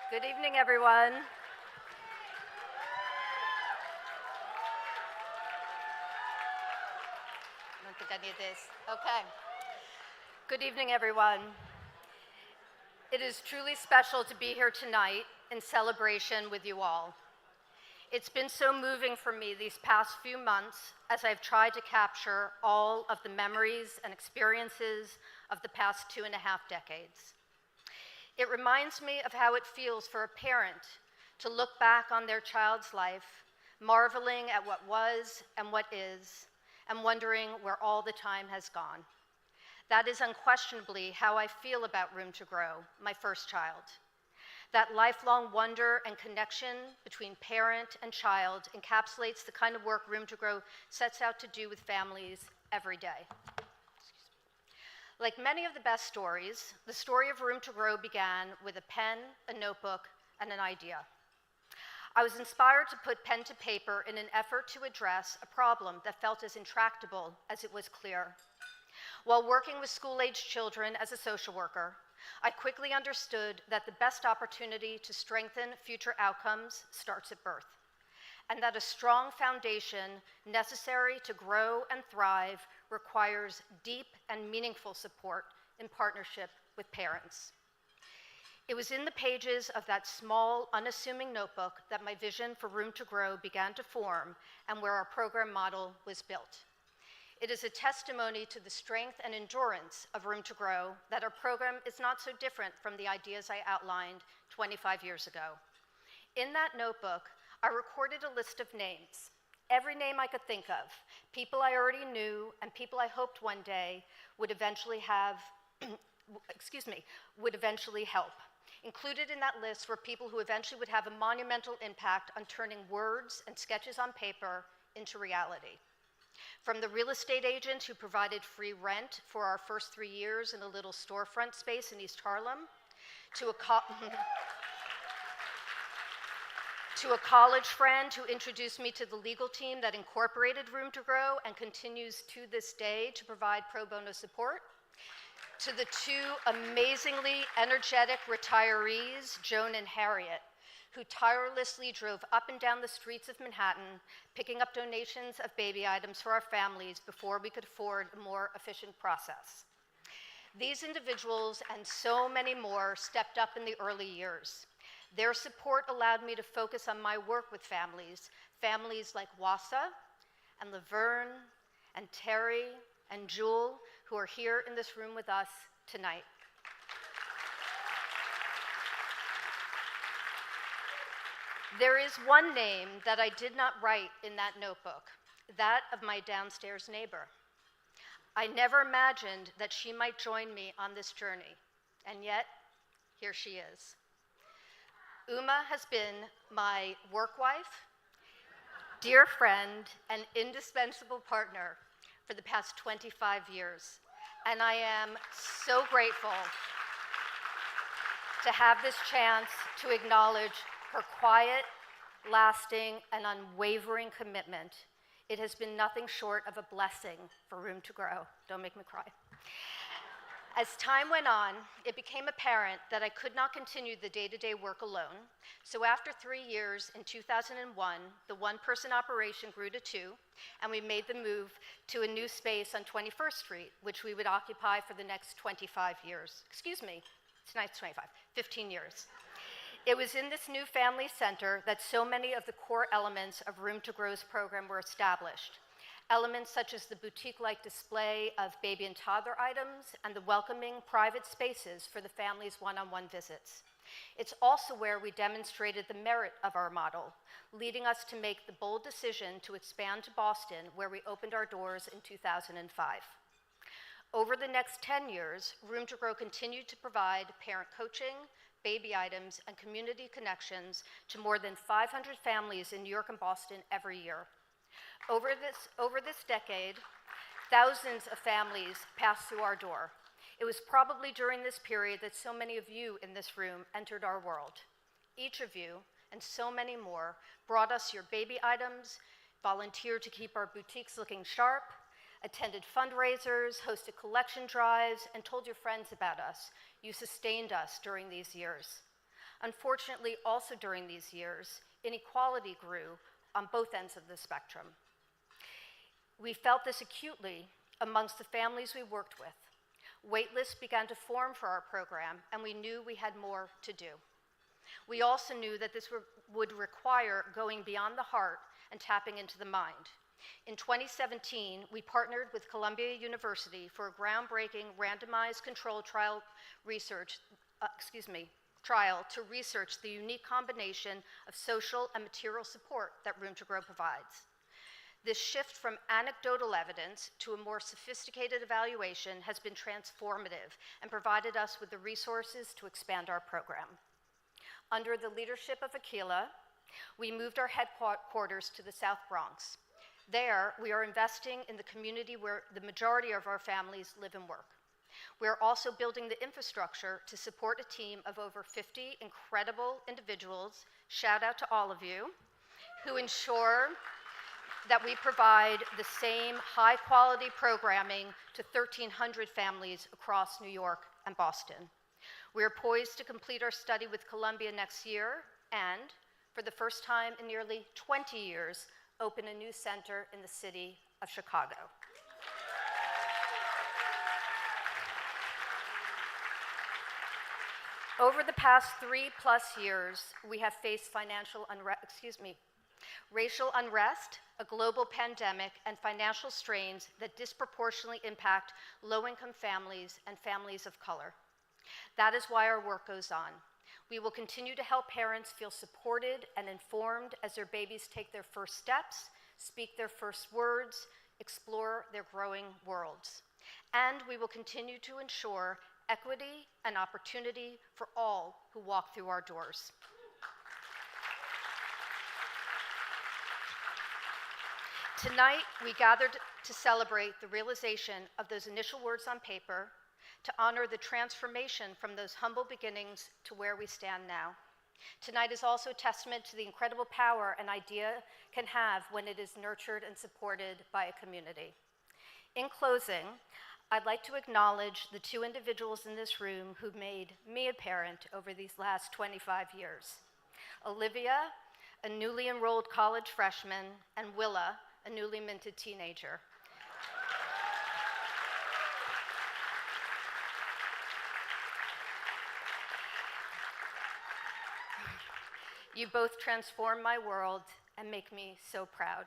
Good evening, everyone. I don't think I need this. Okay. Good evening, everyone. It is truly special to be here tonight in celebration with you all. It's been so moving for me these past few months as I've tried to capture all of the memories and experiences of the past 2.5 decades. It reminds me of how it feels for a parent to look back on their child's life, marveling at what was and what is, and wondering where all the time has gone. That is unquestionably how I feel about Room to Grow, my first child. That lifelong wonder and connection between parent and child encapsulates the kind of work Room to Grow sets out to do with families every day. Like many of the best stories, the story of Room to Grow began with a pen, a notebook, and an idea. I was inspired to put pen to paper in an effort to address a problem that felt as intractable as it was clear. While working with school-aged children as a social worker, I quickly understood that the best opportunity to strengthen future outcomes starts at birth, and that a strong foundation necessary to grow and thrive requires deep and meaningful support in partnership with parents. It was in the pages of that small, unassuming notebook that my vision for Room to Grow began to form and where our program model was built. It is a testimony to the strength and endurance of Room to Grow that our program is not so different from the ideas I outlined 25 years ago. In that notebook, I recorded a list of names, every name I could think of, people I already knew and people I hoped one day would eventually would eventually help. Included in that list were people who eventually would have a monumental impact on turning words and sketches on paper into reality. From the real estate agent who provided free rent for our first 3 years in a little storefront space in East Harlem, to a college friend who introduced me to the legal team that incorporated Room to Grow and continues to this day to provide pro bono support, to the two amazingly energetic retirees, Joan and Harriet, who tirelessly drove up and down the streets of Manhattan, picking up donations of baby items for our families before we could afford a more efficient process. These individuals and so many more stepped up in the early years. Their support allowed me to focus on my work with families like Wassa and Laverne and Terry and Jewel, who are here in this room with us tonight. There is one name that I did not write in that notebook, that of my downstairs neighbor. I never imagined that she might join me on this journey, and yet, here she is. Uma has been my work wife, dear friend, and indispensable partner for the past 25 years, and I am so grateful to have this chance to acknowledge her quiet, lasting, and unwavering commitment. It has been nothing short of a blessing for Room to Grow. Don't make me cry. As time went on, it became apparent that I could not continue the day-to-day work alone. So after 3 years, in 2001, the one-person operation grew to 2, and we made the move to a new space on 21st Street, which we would occupy for the next 25 years. Excuse me, tonight's 25, 15 years. It was in this new family center that so many of the core elements of Room to Grow's program were established. Elements such as the boutique-like display of baby and toddler items and the welcoming private spaces for the family's one-on-one visits. It's also where we demonstrated the merit of our model, leading us to make the bold decision to expand to Boston, where we opened our doors in 2005. Over the next 10 years, Room to Grow continued to provide parent coaching, baby items, and community connections to more than 500 families in New York and Boston every year. Over this decade, thousands of families passed through our door. It was probably during this period that so many of you in this room entered our world. Each of you, and so many more, brought us your baby items, volunteered to keep our boutiques looking sharp, attended fundraisers, hosted collection drives, and told your friends about us. You sustained us during these years. Unfortunately, also during these years, inequality grew on both ends of the spectrum. We felt this acutely amongst the families we worked with. Waitlists began to form for our program, and we knew we had more to do. We also knew that this would require going beyond the heart and tapping into the mind. In 2017, we partnered with Columbia University for a groundbreaking randomized controlled trial to research the unique combination of social and material support that Room to Grow provides. This shift from anecdotal evidence to a more sophisticated evaluation has been transformative and provided us with the resources to expand our program. Under the leadership of Akila, we moved our headquarters to the South Bronx. There, we are investing in the community where the majority of our families live and work. We are also building the infrastructure to support a team of over 50 incredible individuals, shout out to all of you, who ensure that we provide the same high-quality programming to 1,300 families across New York and Boston. We are poised to complete our study with Columbia next year and, for the first time in nearly 20 years, open a new center in the city of Chicago. Over the past 3+ years, we have faced racial unrest, a global pandemic, and financial strains that disproportionately impact low-income families and families of color. That is why our work goes on. We will continue to help parents feel supported and informed as their babies take their first steps, speak their first words, explore their growing worlds. And we will continue to ensure equity and opportunity for all who walk through our doors. Tonight, we gathered to celebrate the realization of those initial words on paper, to honor the transformation from those humble beginnings to where we stand now. Tonight is also a testament to the incredible power an idea can have when it is nurtured and supported by a community. In closing, I'd like to acknowledge the two individuals in this room who made me a parent over these last 25 years. Olivia, a newly enrolled college freshman, and Willa, a newly minted teenager. You both transform my world and make me so proud.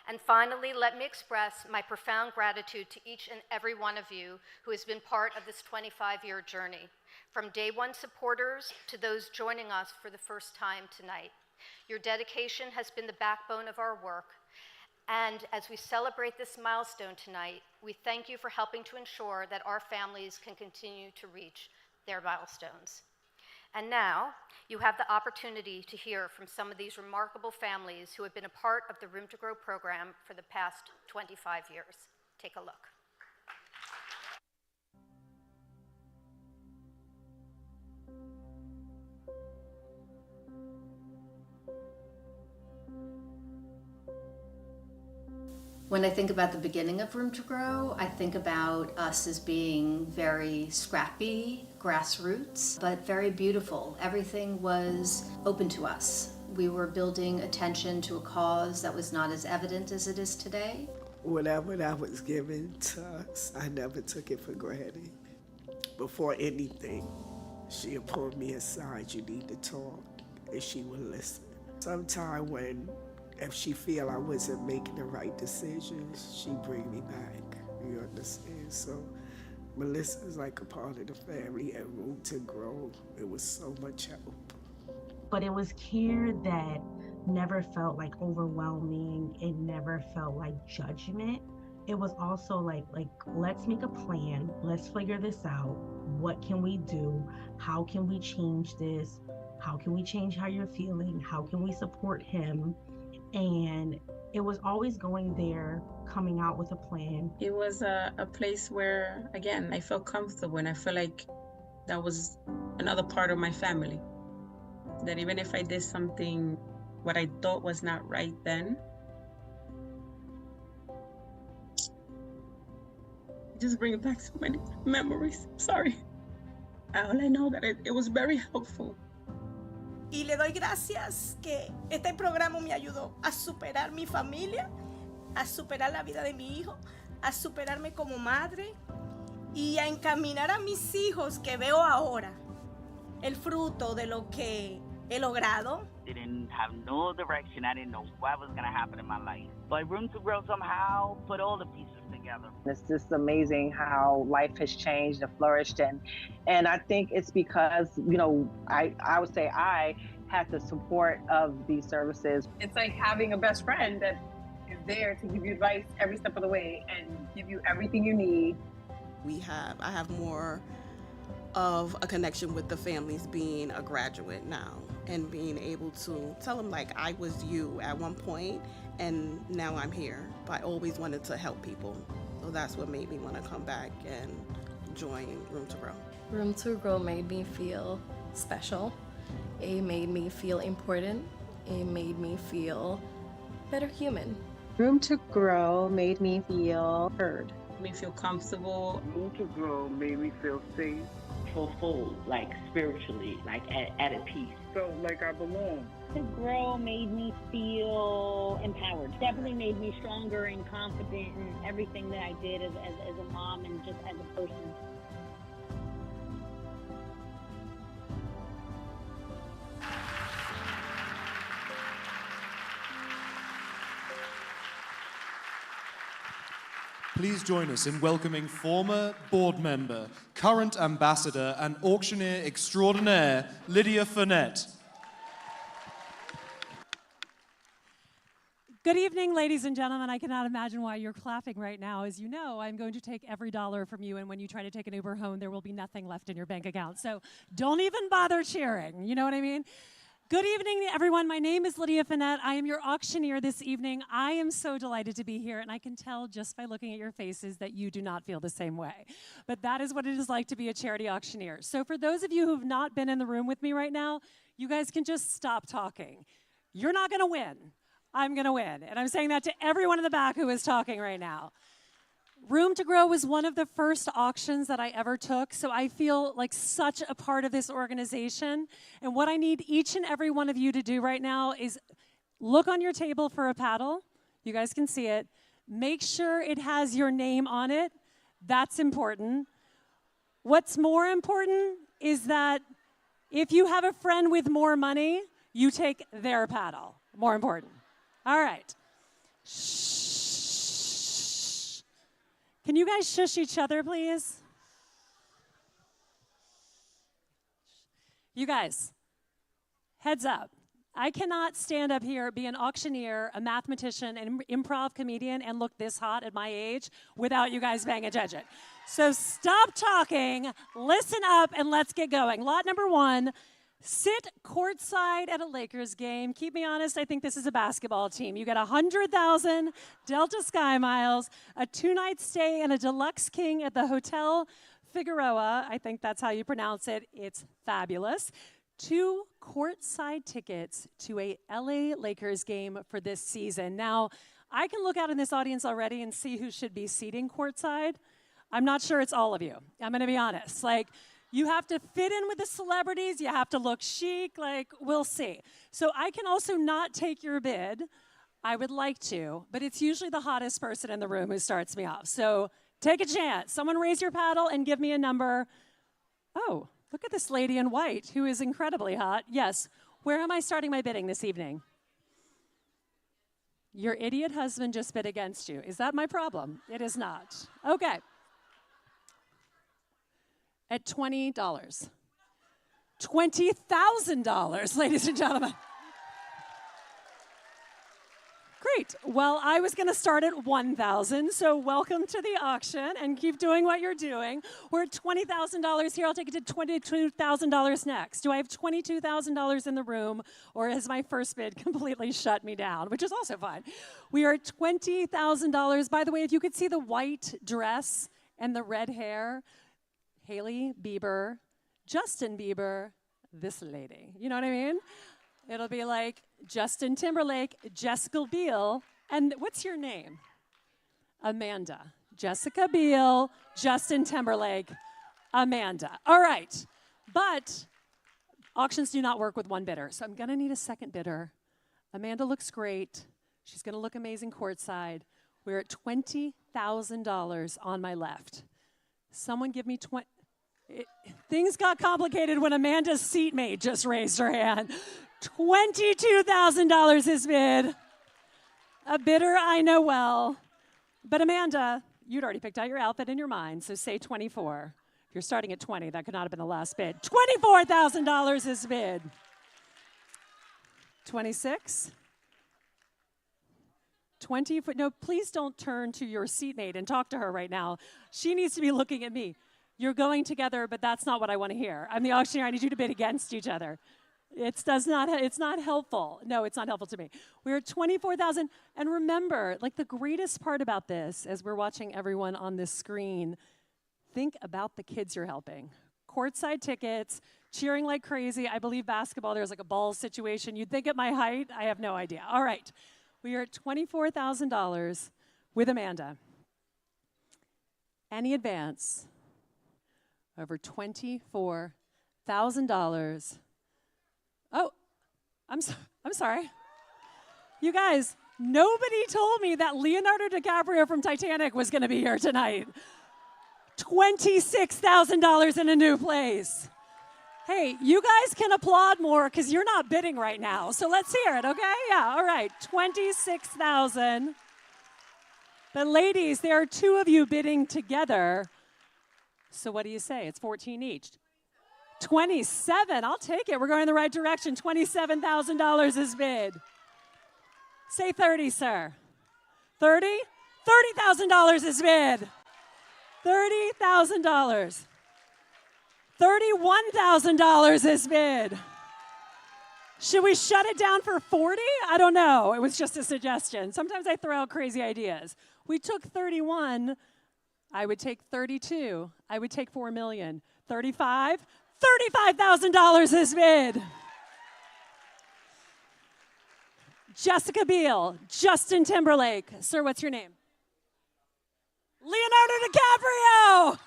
And finally, let me express my profound gratitude to each and every one of you who has been part of this 25-year journey, from day one supporters to those joining us for the first time tonight. Your dedication has been the backbone of our work, and as we celebrate this milestone tonight, we thank you for helping to ensure that our families can continue to reach their milestones. And now, you have the opportunity to hear from some of these remarkable families who have been a part of the Room to Grow program for the past 25 years. Take a look. When I think about the beginning of Room to Grow, I think about us as being very scrappy, grassroots, but very beautiful. Everything was open to us. We were building attention to a cause that was not as evident as it is today. Whatever that was given to us, I never took it for granted. Before anything, she would pull me aside, you need to talk, and she would listen. Sometime if she feel I wasn't making the right decisions, she bring me back, you understand? So Melissa is like a part of the family, and Room to Grow. It was so much help. But it was care that never felt like overwhelming. It never felt like judgment. It was also like let's make a plan. Let's figure this out. What can we do? How can we change this? How can we change how you're feeling? How can we support him? And it was always going there, coming out with a plan. It was a place where, again, I felt comfortable, and I felt like that was another part of my family. That even if I did something, what I thought was not right then, it just brings back so many memories. Sorry. All I know that it was very helpful. Y le doy gracias que este programa me ayudó a superar mi familia, a superar la vida de mi hijo, a superarme como madre y a encaminar a mis hijos que veo ahora el fruto de lo que he logrado. Didn't have no direction. I didn't know what was going to happen in my life. But Room to Grow somehow put all the pieces together. It's just amazing how life has changed and flourished. And I think it's because, you know, I would say I had the support of these services. It's like having a best friend that is there to give you advice every step of the way and give you everything you need. I have more of a connection with the families being a graduate now and being able to tell them, like, I was you at one point and now I'm here. But I always wanted to help people. So that's what made me want to come back and join Room to Grow. Room to Grow made me feel special. It made me feel important. It made me feel better human. Room to Grow made me feel heard. Made me feel comfortable. Room to Grow made me feel safe. Fulfilled, like spiritually, like at a peace. Felt like I belong. To Grow made me feel empowered. Definitely made me stronger and confident in everything that I did as a mom and just as a person. Please join us in welcoming former board member, current ambassador, and auctioneer extraordinaire, Lydia Fournette. Good evening, ladies and gentlemen. I cannot imagine why you're clapping right now. As you know, I'm going to take every dollar from you, and when you try to take an Uber home, there will be nothing left in your bank account. So don't even bother cheering. You know what I mean? Good evening, everyone. My name is Lydia Fournette. I am your auctioneer this evening. I am so delighted to be here, and I can tell just by looking at your faces that you do not feel the same way. But that is what it is like to be a charity auctioneer. So for those of you who have not been in the room with me right now, you guys can just stop talking. You're not going to win. I'm going to win. And I'm saying that to everyone in the back who is talking right now. Room to Grow was one of the first auctions that I ever took, so I feel like such a part of this organization. And what I need each and every one of you to do right now is look on your table for a paddle. You guys can see it. Make sure it has your name on it. That's important. What's more important is that if you have a friend with more money, you take their paddle. More important. All right. Shh. Can you guys shush each other, please? You guys, heads up. I cannot stand up here, be an auctioneer, a mathematician, an improv comedian, and look this hot at my age without you guys paying attention. So stop talking, listen up, and let's get going. Lot number one. Sit courtside at a Lakers game. Keep me honest, I think this is a basketball team. You get 100,000 Delta Sky Miles, a 2-night stay, and a deluxe king at the Hotel Figueroa. I think that's how you pronounce it. It's fabulous. 2 courtside tickets to a LA Lakers game for this season. Now, I can look out in this audience already and see who should be seating courtside. I'm not sure it's all of you. I'm going to be honest. You have to fit in with the celebrities. You have to look chic. We'll see. So I can also not take your bid. I would like to, but it's usually the hottest person in the room who starts me off. So take a chance. Someone raise your paddle and give me a number. Oh, look at this lady in white who is incredibly hot. Yes. Where am I starting my bidding this evening? Your idiot husband just bid against you. Is that my problem? It is not. Okay. at $20. $20,000, ladies and gentlemen. Great. Well, I was going to start at $1,000, so welcome to the auction and keep doing what you're doing. We're at $20,000 here. I'll take it to $22,000 next. Do I have $22,000 in the room, or has my first bid completely shut me down, which is also fine. We are at $20,000. By the way, if you could see the white dress and the red hair, Hailey Bieber, Justin Bieber, this lady. You know what I mean? It'll be like Justin Timberlake, Jessica Biel, and what's your name? Amanda. Jessica Biel, Justin Timberlake, Amanda. All right, but auctions do not work with one bidder, so I'm gonna need a second bidder. Amanda looks great. She's gonna look amazing courtside. We're at $20,000 on my left. Someone give me things got complicated when Amanda's seatmate just raised her hand. $22,000 is bid. A bidder I know well. But Amanda, you'd already picked out your outfit in your mind, so say 24. If you're starting at 20, that could not have been the last bid. $24,000 is bid. 26? 20, no, please don't turn to your seatmate and talk to her right now. She needs to be looking at me. You're going together, but that's not what I want to hear. I'm the auctioneer. I need you to bid against each other. It's not helpful. No, it's not helpful to me. We're at 24,000. And remember, like the greatest part about this, as we're watching everyone on this screen, think about the kids you're helping. Courtside tickets, cheering like crazy. I believe basketball, there's like a ball situation. You'd think at my height, I have no idea. All right, we are at $24,000 with Amanda. Any advance over $24,000. Oh, I'm sorry. You guys, nobody told me that Leonardo DiCaprio from Titanic was going to be here tonight. $26,000 in a new place. Hey, you guys can applaud more because you're not bidding right now. So let's hear it, okay? Yeah, all right, $26,000. But ladies, there are two of you bidding together. So what do you say? It's 14 each. 27, I'll take it. We're going in the right direction. $27,000 is bid. Say 30, sir. 30? $30,000 is bid. $30,000. $31,000 is bid. Should we shut it down for 40? I don't know. It was just a suggestion. Sometimes I throw out crazy ideas. We took 31. I would take 32. I would take 4 million. 35? $35,000 is bid. Jessica Biel, Justin Timberlake. Sir, what's your name? Leonardo DiCaprio.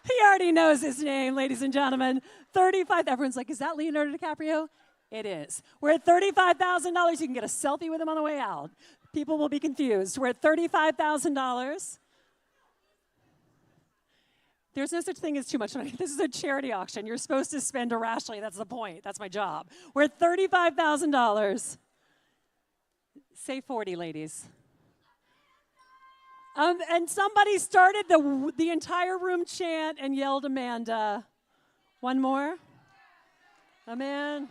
He already knows his name, ladies and gentlemen. 35, everyone's like, is that Leonardo DiCaprio? It is. We're at $35,000. You can get a selfie with him on the way out. People will be confused. We're at $35,000. There's no such thing as too much money. This is a charity auction. You're supposed to spend irrationally. That's the point. That's my job. We're at $35,000. Say 40, ladies. And somebody started the entire room chant and yelled Amanda. One more. Amanda.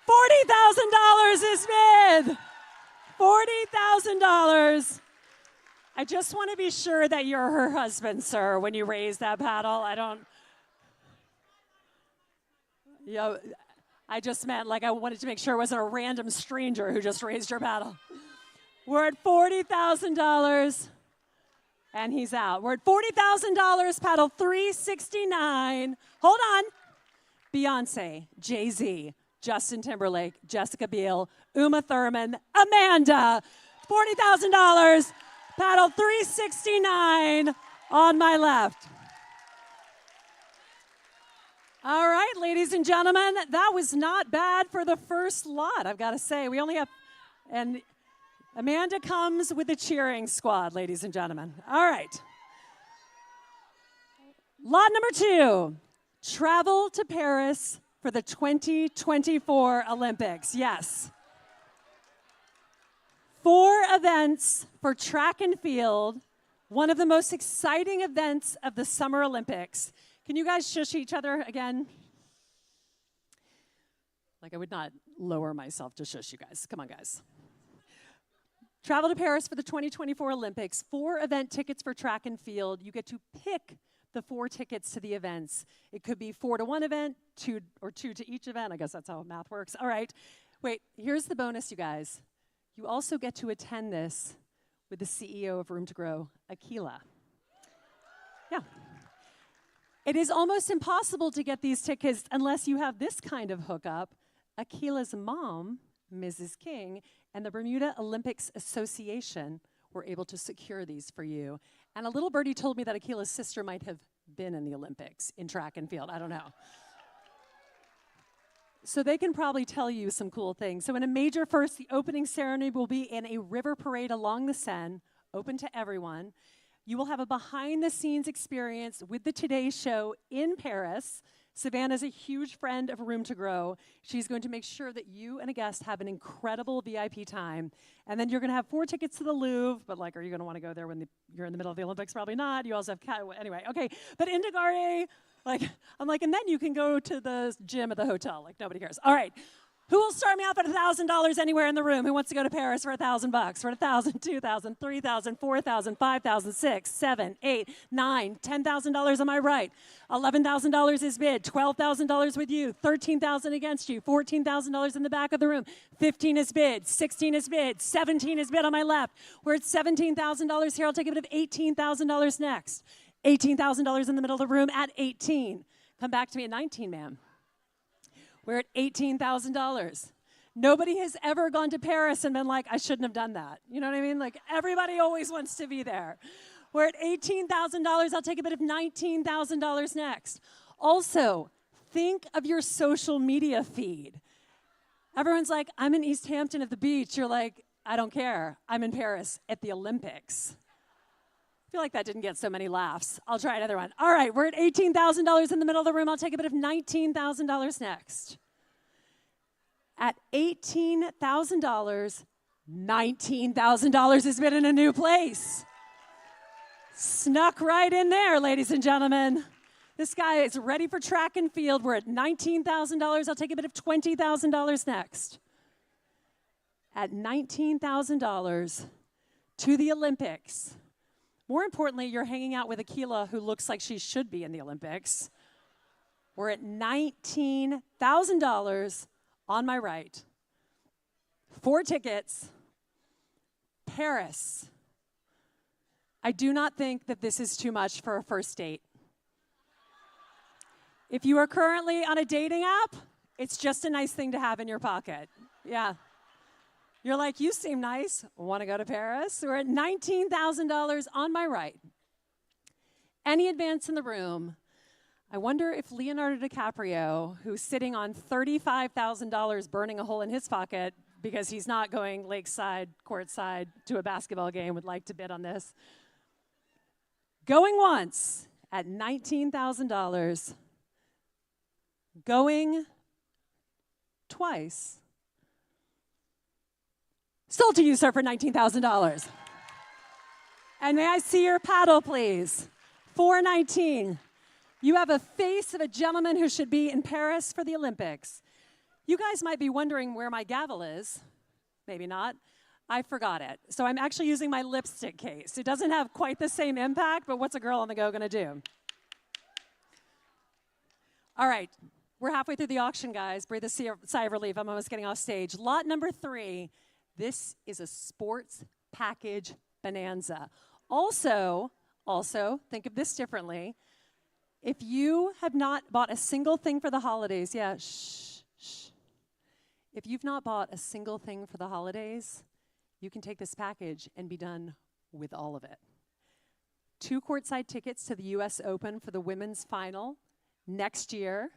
$40,000 is bid. $40,000. I just want to be sure that you're her husband, sir, when you raise that paddle. I just meant like I wanted to make sure it wasn't a random stranger who just raised her paddle. We're at $40,000, and he's out. We're at $40,000, paddle 369. Hold on. Beyonce, Jay-Z, Justin Timberlake, Jessica Biel, Uma Thurman, Amanda. $40,000. Paddle 369 on my left. All right, ladies and gentlemen, that was not bad for the first lot, I've got to say. We only have, and Amanda comes with a cheering squad, ladies and gentlemen. All right. Lot number 2, travel to Paris for the 2024 Olympics. Yes. 4 events for track and field one of the most exciting events of the Summer Olympics. Can you guys shush each other again? Like, I would not lower myself to shush you guys. Come on, guys. Travel to Paris for the 2024 Olympics. 4 event tickets for track and field. You get to pick the 4 tickets to the events. It could be 4 to 1 event, 2 to each event. I guess that's how math works. All right. Wait, here's the bonus, you guys. You also get to attend this with the CEO of Room to Grow, Akila. Yeah. It is almost impossible to get these tickets unless you have this kind of hookup. Akila's mom, Mrs. King, and the Bermuda Olympics Association were able to secure these for you. And a little birdie told me that Akila's sister might have been in the Olympics in track and field. I don't know. So they can probably tell you some cool things. So in a major first, the opening ceremony will be in a river parade along the Seine, open to everyone. You will have a behind-the-scenes experience with the Today Show in Paris. Savannah's a huge friend of Room to Grow. She's going to make sure that you and a guest have an incredible VIP time. And then you're going to have 4 tickets to the Louvre, but like, are you going to want to go there when you're in the middle of the Olympics? Probably not. You also have, anyway, okay. But Indigare, like, I'm like, and then you can go to the gym at the hotel. Like, nobody cares. All right. Who will start me off at $1,000 anywhere in the room? Who wants to go to Paris for $1,000? For $1,000, $2,000, $3,000, $4,000, $5,000, $6,000, $7,000, $8,000, $9,000, $10,000 on my right. $11,000 is bid. $12,000 with you. $13,000 against you. $14,000 in the back of the room. $15,000 is bid. $16,000 is bid. $17,000 is bid on my left. We're at $17,000 here. I'll take a bid of $18,000 next. $18,000 in the middle of the room at $18,000. Come back to me at $19,000, ma'am. We're at $18,000. Nobody has ever gone to Paris and been like, I shouldn't have done that. You know what I mean? Like, everybody always wants to be there. We're at $18,000. I'll take a bit of $19,000 next. Also, think of your social media feed. Everyone's like, I'm in East Hampton at the beach. You're like, I don't care. I'm in Paris at the Olympics. I feel like that didn't get so many laughs. I'll try another one. All right, we're at $18,000 in the middle of the room. I'll take a bit of $19,000 next. At $18,000, $19,000 is bid in a new place. Snuck right in there, ladies and gentlemen. This guy is ready for track and field. We're at $19,000. I'll take a bit of $20,000 next. At $19,000 to the Olympics. More importantly, you're hanging out with Akila, who looks like she should be in the Olympics. We're at $19,000 on my right. 4 tickets, Paris. I do not think that this is too much for a first date. If you are currently on a dating app, it's just a nice thing to have in your pocket. Yeah. You're like, you seem nice. Want to go to Paris? We're at $19,000 on my right. Any advance in the room? I wonder if Leonardo DiCaprio, who's sitting on $35,000 burning a hole in his pocket because he's not going lakeside, courtside to a basketball game, would like to bid on this. Going once at $19,000. Going twice. Sold to you, sir, for $19,000. And may I see your paddle, please? $419. You have a face of a gentleman who should be in Paris for the Olympics. You guys might be wondering where my gavel is. Maybe not. I forgot it. So I'm actually using my lipstick case. It doesn't have quite the same impact, but what's a girl on the go gonna do? All right, we're halfway through the auction, guys. Breathe a sigh of relief. I'm almost getting off stage. Lot number 3. This is a sports package bonanza. Also, think of this differently. If you have not bought a single thing for the holidays, If you've not bought a single thing for the holidays, you can take this package and be done with all of it. 2 courtside tickets to the US Open for the women's final next year.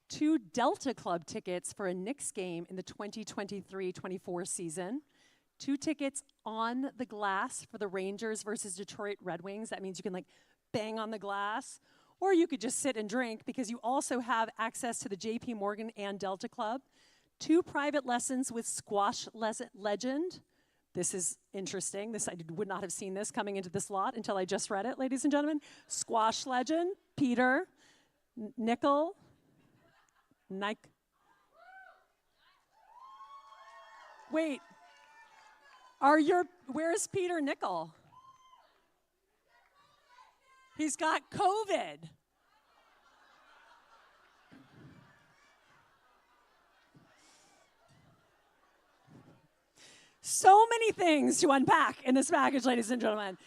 2 Delta Club tickets for a Knicks game in the 2023-24 season. 2 tickets on the glass for the Rangers versus Detroit Red Wings. That means you can like bang on the glass. Or you could just sit and drink because you also have access to the JP Morgan and Delta Club. 2 private lessons with squash legend This is interesting. I would not have seen this coming into this lot until I just read it, ladies and gentlemen. Squash legend, Peter Nickel. Wait, where's Peter Nickel? He's got COVID. So many things to unpack in this package, ladies and gentlemen.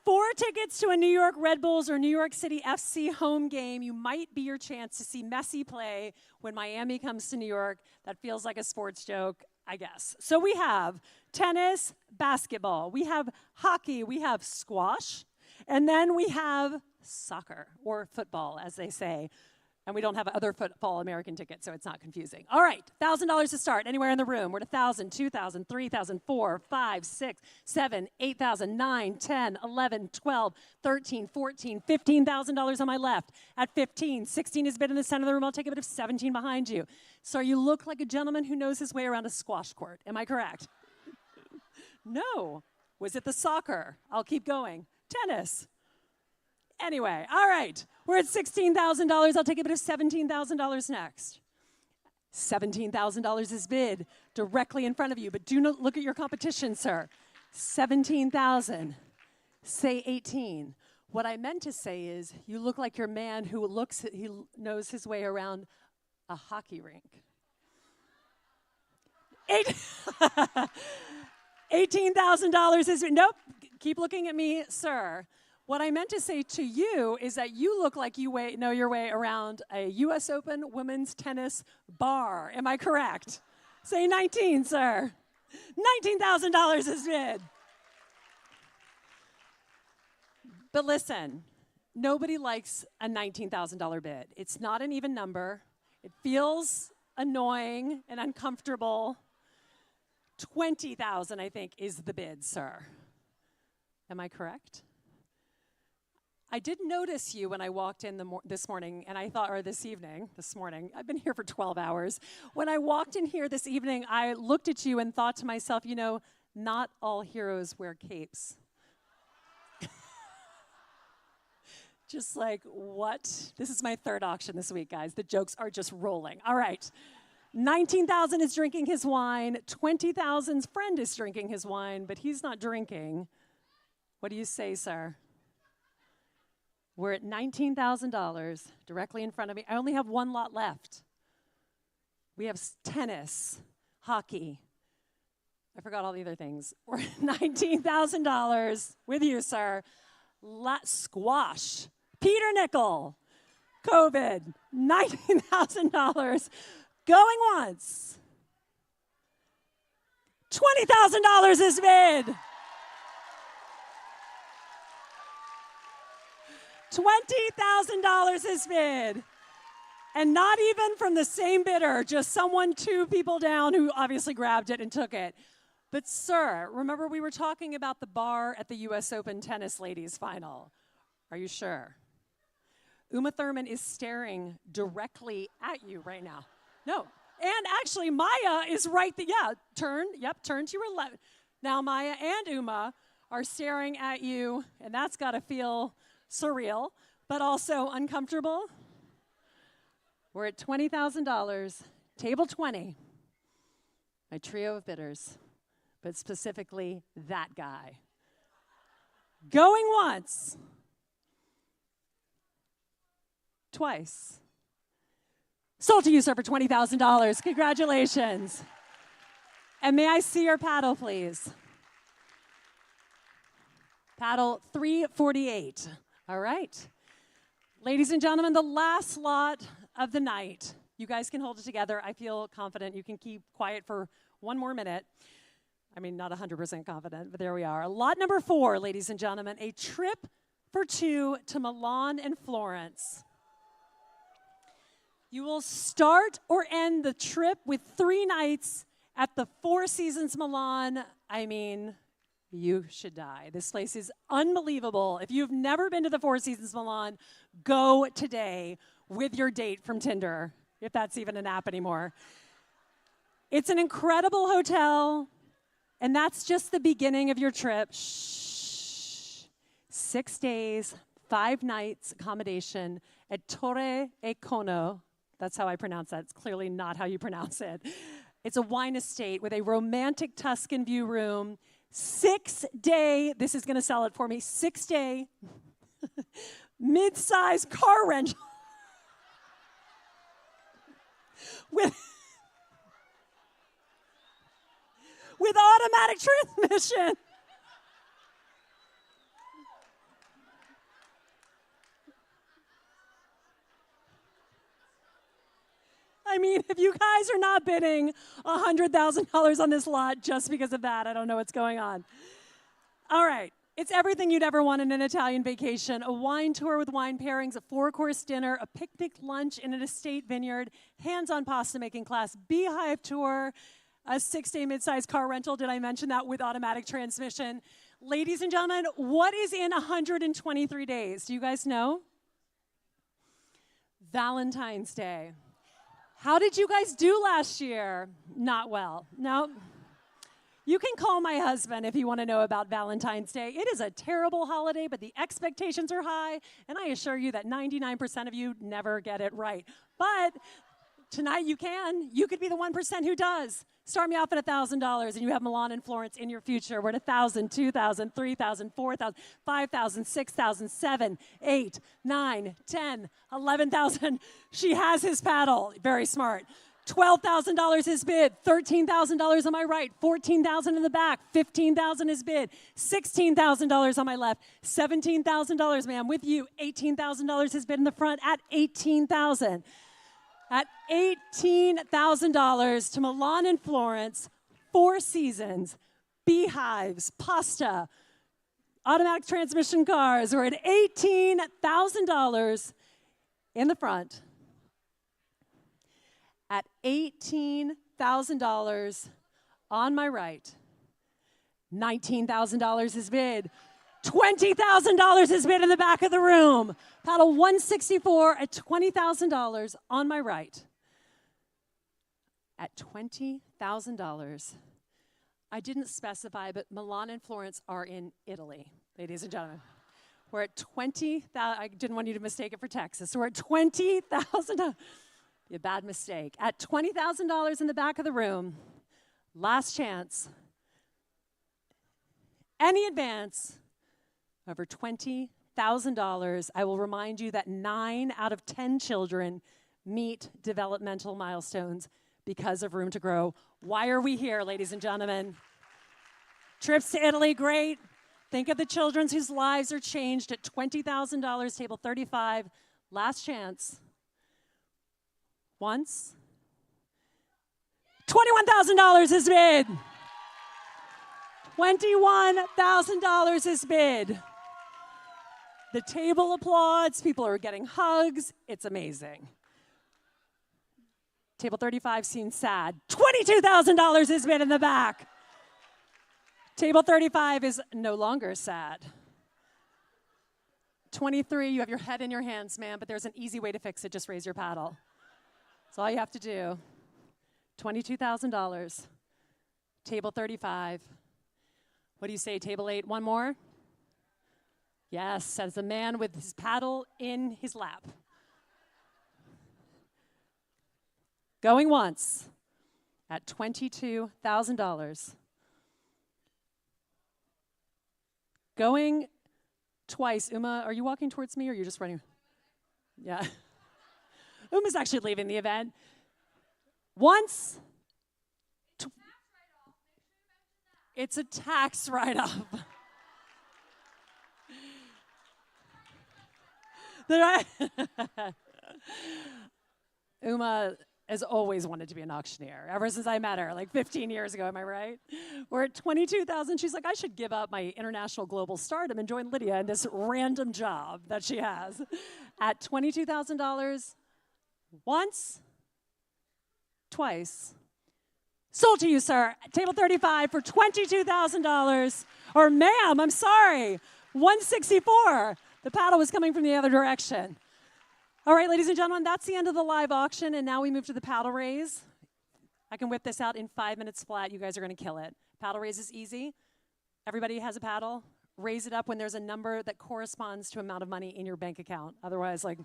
4 tickets to a New York Red Bulls or New York City FC home game. You might be your chance to see Messi play when Miami comes to New York. That feels like a sports joke, I guess. So we have tennis, basketball. We have hockey. We have squash. And then we have soccer, or football, as they say. And we don't have other football American tickets, so it's not confusing. All right, $1,000 to start, anywhere in the room. We're at 1,000, 2,000, 3,000, 4, 5, 6, 7, 8,000, 9, 10, 11, 12, 13, 14, $15,000 on my left. At 15, 16 is a bid in the center of the room. I'll take a bid of 17 behind you. So you look like a gentleman who knows his way around a squash court. Am I correct? No. Was it the soccer? I'll keep going. Tennis. Anyway, all right. We're at $16,000. I'll take a bid of $17,000 next. $17,000 is bid directly in front of you, but do not look at your competition, sir. 17,000. Say 18. What I meant to say is you look like your man who he knows his way around a hockey rink. $18,000 is, nope, keep looking at me, sir. What I meant to say to you is that you look like you know your way around a U.S. Open women's tennis bar. Am I correct? Say 19, sir. $19,000 is bid. But listen, nobody likes a $19,000 bid. It's not an even number. It feels annoying and uncomfortable. $20,000, I think, is the bid, sir. Am I correct? I did notice you when I walked in this morning, and I thought, or this morning, I've been here for 12 hours. When I walked in here this evening, I looked at you and thought to myself, you know, not all heroes wear capes. Just like, what? This is my third auction this week, guys. The jokes are just rolling. All right. 19,000 is drinking his wine. 20,000's friend is drinking his wine, but he's not drinking. What do you say, sir? We're at $19,000 directly in front of me. I only have one lot left. We have tennis, hockey. I forgot all the other things. We're at $19,000 with you, sir. Squash. Peter Nickel. COVID. $19,000. Going once. $20,000 is bid. $20,000 is bid. And not even from the same bidder, just someone 2 people down who obviously grabbed it and took it. But sir, remember we were talking about the bar at the US Open tennis ladies final. Are you sure? Uma Thurman is staring directly at you right now. No, and actually Maya is right there. Yeah, turn to your left. Now Maya and Uma are staring at you, and that's gotta feel surreal, but also uncomfortable. We're at $20,000, table 20, my trio of bidders, but specifically that guy. Going once, twice. Sold to you, sir, for $20,000. Congratulations. And may I see your paddle, please? Paddle 348. All right. Ladies and gentlemen, the last lot of the night. You guys can hold it together. I feel confident. You can keep quiet for one more minute. I mean, not 100% confident, but there we are. Lot number 4, ladies and gentlemen, a trip for 2 to Milan and Florence. You will start or end the trip with 3 nights at the Four Seasons Milan. I mean, you should die. This place is unbelievable. If you've never been to the Four Seasons Milan, go today with your date from Tinder, if that's even an app anymore. It's an incredible hotel. And that's just the beginning of your trip. Shh. 6 days, 5 nights accommodation at Torre e Cono. That's how I pronounce that. It's clearly not how you pronounce it. It's a wine estate with a romantic Tuscan view room. 6-day, this is going to sell it for me, 6-day mid-size car rental with automatic transmission. I mean, if you guys are not bidding $100,000 on this lot just because of that, I don't know what's going on. All right. It's everything you'd ever want in an Italian vacation. A wine tour with wine pairings, a 4-course dinner, a picnic lunch in an estate vineyard, hands-on pasta making class, beehive tour, a 6-day mid-size car rental. Did I mention that with automatic transmission? Ladies and gentlemen, what is in 123 days? Do you guys know? Valentine's Day. How did you guys do last year? Not well. No. You can call my husband if you want to know about Valentine's Day. It is a terrible holiday, but the expectations are high, and I assure you that 99% of you never get it right. But tonight you can. You could be the 1% who does. Start me off at $1,000, and you have Milan and Florence in your future. We're at $1,000, $2,000, $3,000, $4,000, $5,000, $6,000, $7,000, $8,000, $9,000, $10,000, $11,000. She has his paddle. Very smart. $12,000 his bid, $13,000 on my right, $14,000 in the back, $15,000 his bid, $16,000 on my left, $17,000, ma'am, with you, $18,000 his bid in the front at $18,000. At $18,000 to Milan and Florence, 4 seasons, beehives, pasta, automatic transmission cars. We're at $18,000 in the front. At $18,000 on my right, $19,000 is bid. $20,000 is bid in the back of the room. Paddle 164 at $20,000 on my right. At $20,000, I didn't specify, but Milan and Florence are in Italy, ladies and gentlemen. We're at $20,000. I didn't want you to mistake it for Texas. So we're at $20,000. A bad mistake. At $20,000 in the back of the room, last chance. Any advance over $20,000, I will remind you that 9 out of 10 children meet developmental milestones because of Room to Grow. Why are we here, ladies and gentlemen? Trips to Italy, great. Think of the children whose lives are changed at $20,000, table 35, last chance. Once. $21,000 is bid. $21,000 is bid. The table applauds. People are getting hugs. It's amazing. Table 35 seems sad. $22,000 is bid in the back. Table 35 is no longer sad. 23, you have your head in your hands, ma'am, but there's an easy way to fix it. Just raise your paddle. That's all you have to do. $22,000. Table 35. What do you say, table 8? One more? Yes, says the man with his paddle in his lap. Going once at $22,000. Going twice. Uma, are you walking towards me or are you just running? Yeah. Uma's actually leaving the event. Once. It's a tax write-off. Uma has always wanted to be an auctioneer, ever since I met her, like 15 years ago, am I right? We're at $22,000. She's like, I should give up my international global stardom and join Lydia in this random job that she has. At $22,000, once, twice. Sold to you, sir. Table 35 for $22,000. Or ma'am, I'm sorry, $164. The paddle was coming from the other direction. All right, ladies and gentlemen, that's the end of the live auction, and now we move to the paddle raise. I can whip this out in 5 minutes flat. You guys are going to kill it. Paddle raise is easy. Everybody has a paddle. Raise it up when there's a number that corresponds to amount of money in your bank account. Otherwise, like,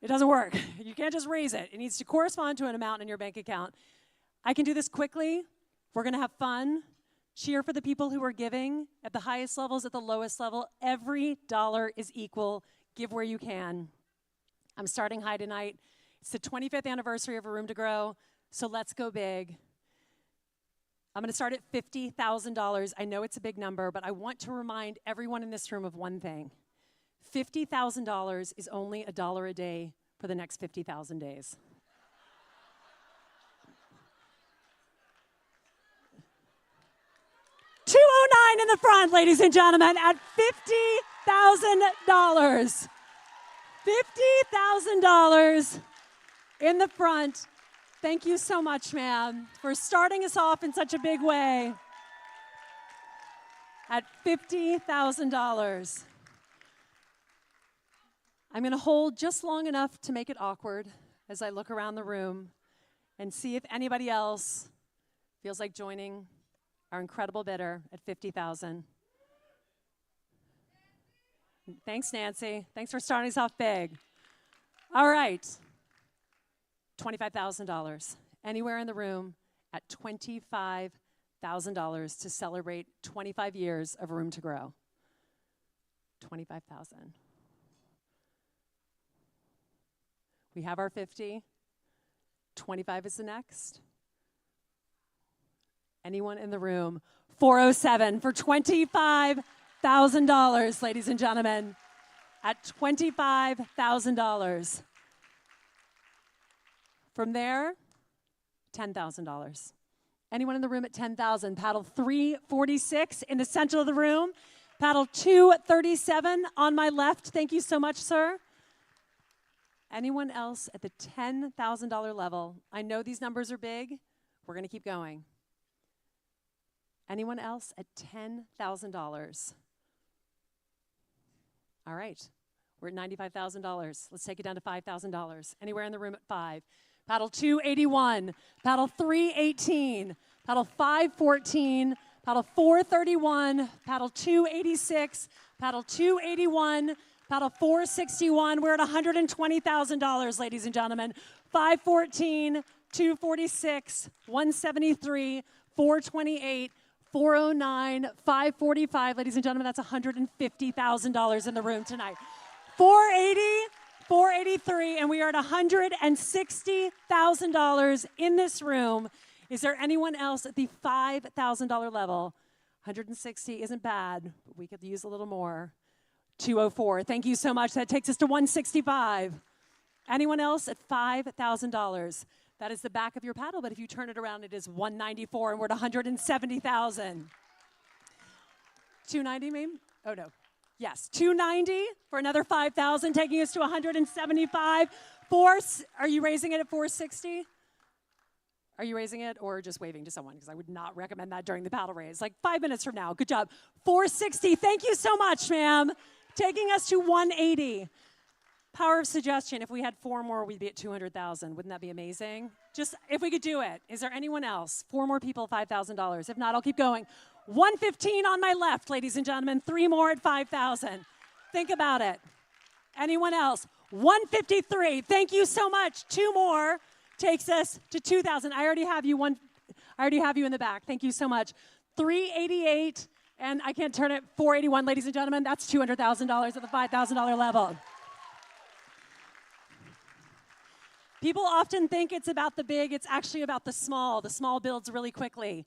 it doesn't work. You can't just raise it. It needs to correspond to an amount in your bank account. I can do this quickly. We're going to have fun. Cheer for the people who are giving at the highest levels, at the lowest level. Every dollar is equal. Give where you can. I'm starting high tonight. It's the 25th anniversary of A Room to Grow, so let's go big. I'm going to start at $50,000. I know it's a big number, but I want to remind everyone in this room of one thing. $50,000 is only $1 a day for the next 50,000 days. $209 in the front, ladies and gentlemen, at $50,000. $50,000 in the front. Thank you so much, ma'am, for starting us off in such a big way. At $50,000. I'm going to hold just long enough to make it awkward as I look around the room and see if anybody else feels like joining our incredible bidder at $50,000. Thanks, Nancy. Thanks for starting us off big. All right. $25,000. Anywhere in the room at $25,000 to celebrate 25 years of Room to Grow. $25,000. We have our 50. 25 is the next. Anyone in the room? 407 for $25,000, ladies and gentlemen. At $25,000. From there, $10,000. Anyone in the room at $10,000? Paddle 346 in the center of the room. Paddle 237 on my left. Thank you so much, sir. Anyone else at the $10,000 level? I know these numbers are big. We're going to keep going. Anyone else at $10,000? All right. We're at $95,000. Let's take it down to $5,000. Anywhere in the room at 5. Paddle 281, paddle 318, paddle 514, paddle 431, paddle 286, paddle 281, paddle 461. We're at $120,000, ladies and gentlemen. 514, 246, 173, 428, 409, 545. Ladies and gentlemen, that's $150,000 in the room tonight. 480, 483, and we are at $160,000 in this room. Is there anyone else at the $5,000 level? 160 isn't bad, but we could use a little more. 204, thank you so much. That takes us to 165. Anyone else at $5,000? That is the back of your paddle, but if you turn it around, it is 194, and we're at 170,000. 290, maybe? Oh, no. Yes, 290 for another 5,000, taking us to 175. Are you raising it at 460? Are you raising it or just waving to someone? Because I would not recommend that during the paddle raise. Like 5 minutes from now. Good job. 460. Thank you so much, ma'am. Taking us to 180. Power of suggestion. If we had 4 more, we'd be at 200,000. Wouldn't that be amazing? Just if we could do it. Is there anyone else? 4 more people, $5,000. If not, I'll keep going. 115 on my left, ladies and gentlemen. 3 more at 5,000. Think about it. Anyone else? 153. Thank you so much. 2 more takes us to 2,000. I already have you in the back. Thank you so much. 388, and I can't turn it. 481, ladies and gentlemen. That's $200,000 at the $5,000 level. People often think it's about the big. It's actually about the small. The small builds really quickly.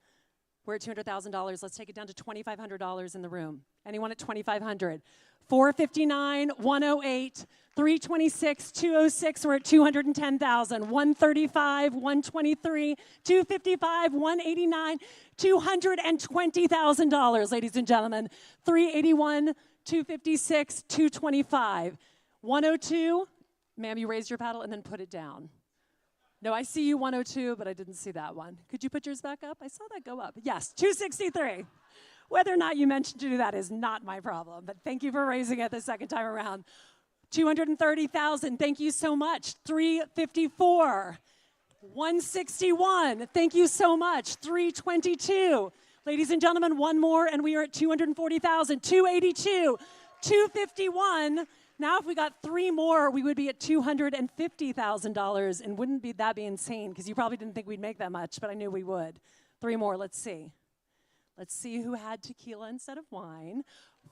We're at $200,000. Let's take it down to $2,500 in the room. Anyone at $2,500? 459, 108, 326, 206. We're at $210,000. 135, 123, 255, 189, $220,000, ladies and gentlemen. 381, 256, 225. 102, ma'am, you raised your paddle and then put it down. No, I see you 102, but I didn't see that one. Could you put yours back up? I saw that go up. Yes, 263. Whether or not you mentioned to do that is not my problem, but thank you for raising it the second time around. 230,000, thank you so much. 354. 161. Thank you so much. 322. Ladies and gentlemen, one more, and we are at 240,000. 282. 251. Now, if we got three more, we would be at $250,000, and wouldn't that be insane? Because you probably didn't think we'd make that much, but I knew we would. Three more. Let's see. Let's see who had tequila instead of wine.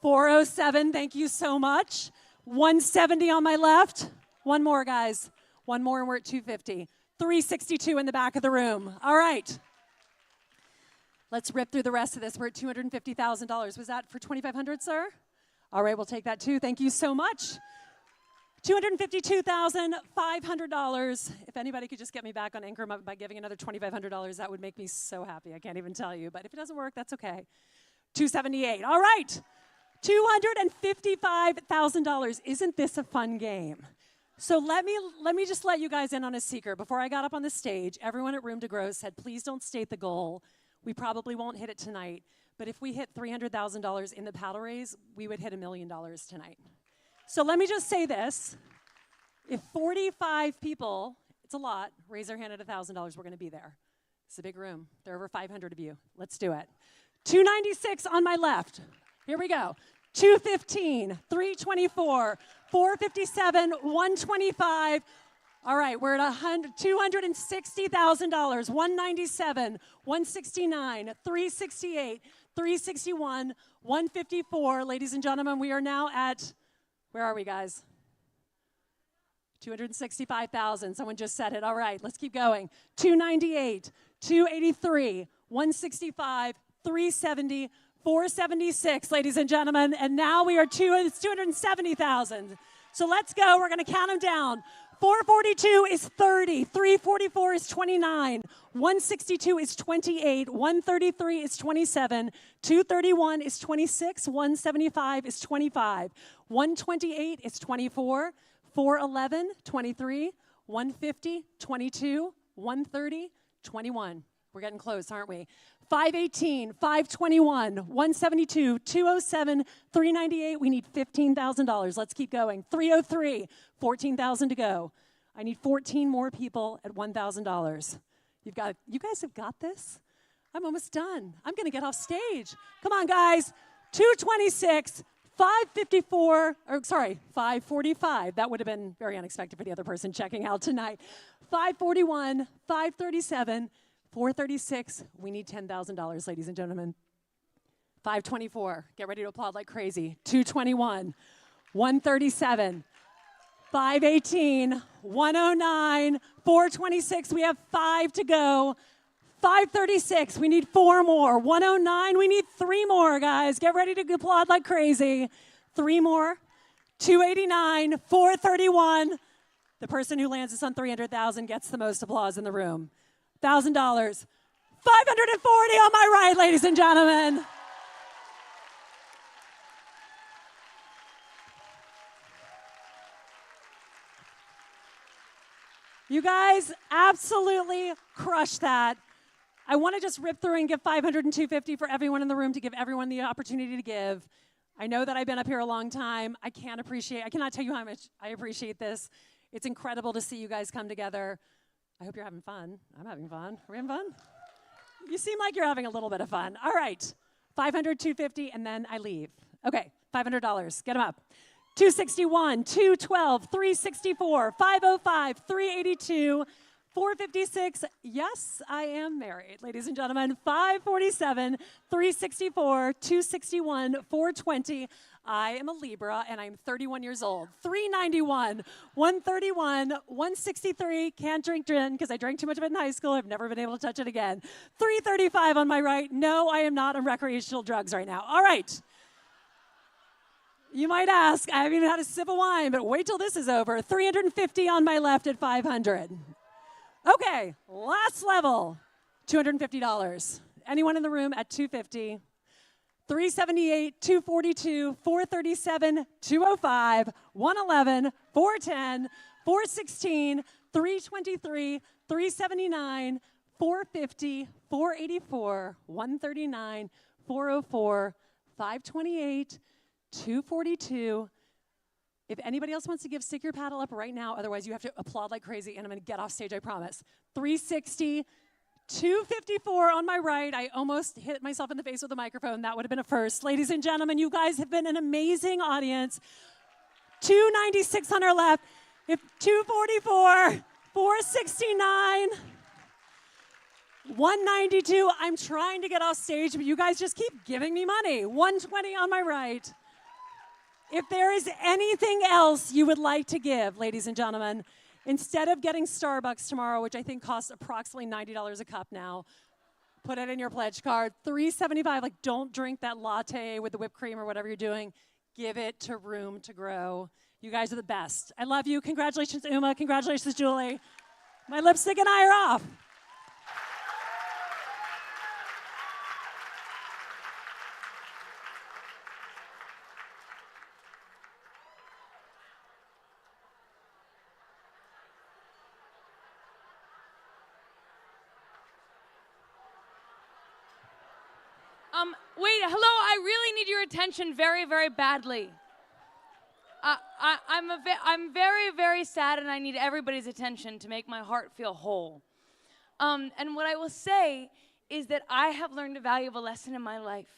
407. Thank you so much. 170 on my left. One more, guys. One more, and we're at 250. 362 in the back of the room. All right. Let's rip through the rest of this. We're at $250,000. Was that for $2,500, sir? All right, we'll take that too. Thank you so much. $252,500. If anybody could just get me back on Anchor by giving another $2,500, that would make me so happy. I can't even tell you. But if it doesn't work, that's okay. 278. All right. $255,000. Isn't this a fun game? So let me just let you guys in on a secret. Before I got up on the stage, everyone at Room to Grow said, please don't state the goal. We probably won't hit it tonight. But if we hit $300,000 in the paddle raise, we would hit $1 million tonight. So let me just say this. If 45 people, it's a lot, raise their hand at $1,000, we're going to be there. It's a big room. There are over 500 of you. Let's do it. 296 on my left. Here we go. 215, 324, 457, 125. All right, we're at $260,000, 197, 169, 368, 361, 154. Ladies and gentlemen, we are now at, where are we, guys? 265,000. Someone just said it. All right, let's keep going. 298, 283, 165, 370, 476, ladies and gentlemen. And now we are it's 270,000. So let's go. We're going to count them down. 442 is 30, 344 is 29, 162 is 28, 133 is 27, 231 is 26, 175 is 25, 128 is 24, 411, 23, 150, 22, 130, 21. We're getting close, aren't we? 518, 521, 172, 207, 398. We need $15,000. Let's keep going. 303, 14,000 to go. I need 14 more people at $1,000. You guys have got this? I'm almost done. I'm going to get off stage. Come on, guys. 226, 545. That would have been very unexpected for the other person checking out tonight. 541, 537, 436, we need $10,000, ladies and gentlemen. 524, get ready to applaud like crazy. 221, 137, 518, 109, 426, we have 5 to go. 536, we need 4 more. 109, we need 3 more, guys. Get ready to applaud like crazy. 3 more. 289, 431. The person who lands this on 300,000 gets the most applause in the room. $1,000. 540 on my right, ladies and gentlemen. You guys absolutely crushed that. I want to just rip through and give 500 and 250 for everyone in the room to give everyone the opportunity to give. I know that I've been up here a long time. I cannot tell you how much I appreciate this. It's incredible to see you guys come together. I hope you're having fun. I'm having fun. Are we having fun? You seem like you're having a little bit of fun. All right. 500, 250, and then I leave. Okay, $500. Get them up. 261, 212, 364, 505, 382, 456. Yes, I am married, ladies and gentlemen. 547, 364, 261, 420. I am a Libra, and I'm 31 years old. 391, 131, 163. Can't drink gin because I drank too much of it in high school. I've never been able to touch it again. 335 on my right. No, I am not on recreational drugs right now. All right. You might ask, I haven't even had a sip of wine, but wait till this is over. 350 on my left at 500. Okay, last level, $250. Anyone in the room at 250? 378, 242, 437, 205, 111, 410, 416, 323, 379, 450, 484, 139, 404, 528, 242, If anybody else wants to give, stick your paddle up right now. Otherwise, you have to applaud like crazy, and I'm going to get off stage, I promise. 360, 254 on my right. I almost hit myself in the face with the microphone. That would have been a first. Ladies and gentlemen, you guys have been an amazing audience. 296 on our left. If 244, 469, 192. I'm trying to get off stage, but you guys just keep giving me money. 120 on my right. If there is anything else you would like to give, ladies and gentlemen, instead of getting Starbucks tomorrow, which I think costs approximately $90 a cup now, put it in your pledge card. $3.75. Like, don't drink that latte with the whipped cream or whatever you're doing. Give it to Room to Grow. You guys are the best. I love you. Congratulations, Uma. Congratulations, Julie. My lipstick and I are off. Wait, hello, I really need your attention very, very badly. I'm very, very sad, and I need everybody's attention to make my heart feel whole. And what I will say is that I have learned a valuable lesson in my life.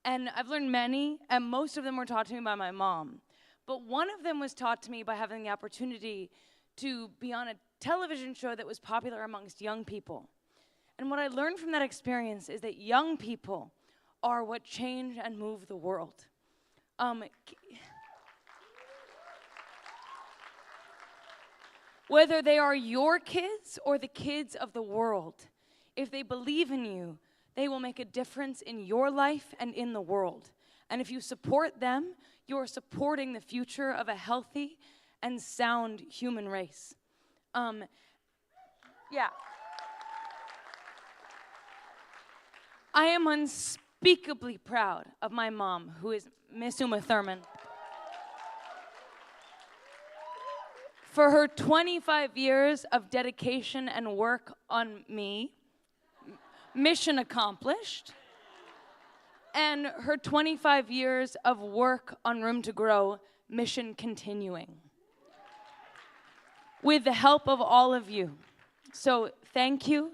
And I've learned many, and most of them were taught to me by my mom. But one of them was taught to me by having the opportunity to be on a television show that was popular amongst young people. And what I learned from that experience is that young people are what change and move the world. Whether they are your kids or the kids of the world, if they believe in you, they will make a difference in your life and in the world. And if you support them, you are supporting the future of a healthy and sound human race. Yeah. I am unspeakably proud of my mom, who is Miss Uma Thurman, for her 25 years of dedication and work on me, mission accomplished, and her 25 years of work on Room to Grow, mission continuing, with the help of all of you. So thank you.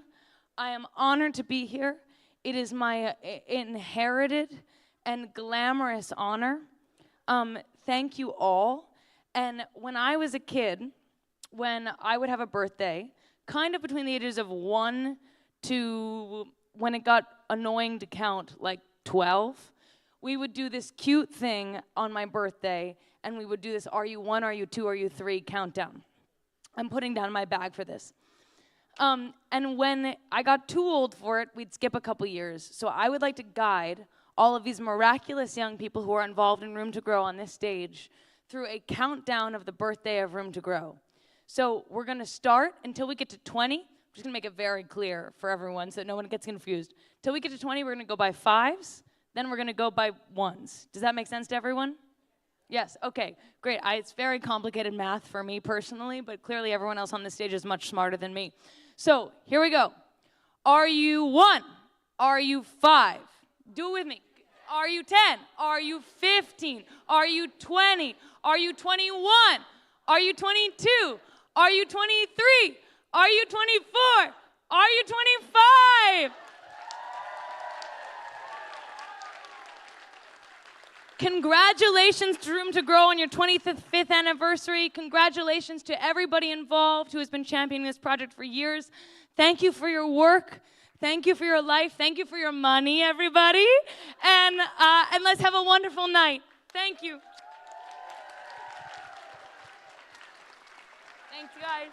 I am honored to be here. It is my inherited and glamorous honor. Thank you all. And when I was a kid, when I would have a birthday, kind of between the ages of 1 to when it got annoying to count, like 12, we would do this cute thing on my birthday, and we would do this are you 1, are you 2, are you 3 countdown. I'm putting down my bag for this. And when I got too old for it, we'd skip a couple years. So I would like to guide all of these miraculous young people who are involved in Room to Grow on this stage through a countdown of the birthday of Room to Grow. So we're going to start until we get to 20. I'm just going to make it very clear for everyone so that no one gets confused. Till we get to 20, we're going to go by 5s. Then we're going to go by 1s. Does that make sense to everyone? Yes, okay, great. It's very complicated math for me personally, but clearly everyone else on the stage is much smarter than me. So here we go. Are you 1? Are you 5? Do it with me. Are you 10? Are you 15? Are you 20? Are you 21? Are you 22? Are you 23? Are you 24? Are you 25? Congratulations to Room to Grow on your 25th anniversary. Congratulations to everybody involved who has been championing this project for years. Thank you for your work. Thank you for your life. Thank you for your money, everybody. And let's have a wonderful night. Thank you. Thanks, guys.